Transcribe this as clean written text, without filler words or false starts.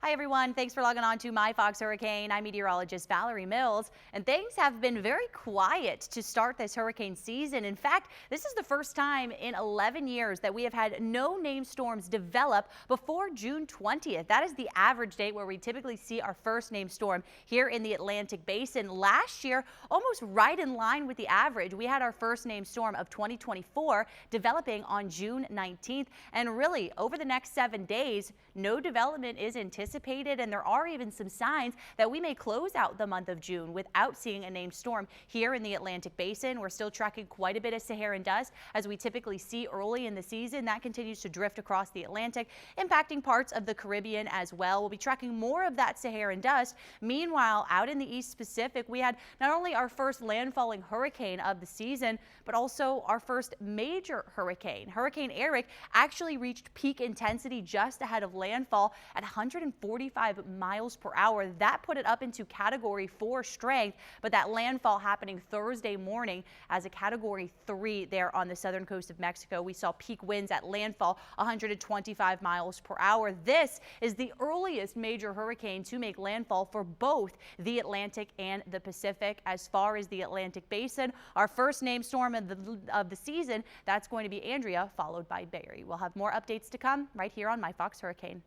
Hi, everyone. Thanks for logging on to My Fox Hurricane. I'm meteorologist Valerie Mills, and things have been very quiet to start this hurricane season. In fact, this is the first time in 11 years that we have had no named storms develop before June 20th. That is the average date where we typically see our first named storm here in the Atlantic Basin. Last year, almost right in line with the average, we had our first named storm of 2024 developing on June 19th. And really, over the next 7 days, no development is anticipated. And there are even some signs that we may close out the month of June without seeing a named storm here in the Atlantic Basin. We're still tracking quite a bit of Saharan dust, as we typically see early in the season. That continues to drift across the Atlantic, impacting parts of the Caribbean as well. We'll be tracking more of that Saharan dust. Meanwhile, out in the East Pacific, we had not only our first landfalling hurricane of the season, but also our first major hurricane. Hurricane Eric actually reached peak intensity just ahead of landfall at 145 miles per hour. That put it up into Category 4 strength, but that landfall happening Thursday morning as a Category 3 there on the southern coast of Mexico. We saw peak winds at landfall 125 miles per hour. This is the earliest major hurricane to make landfall for both the Atlantic and the Pacific. As far as the Atlantic Basin, our first named storm of the season, that's going to be Andrea, followed by Barry. We'll have more updates to come right here on My Fox Hurricane.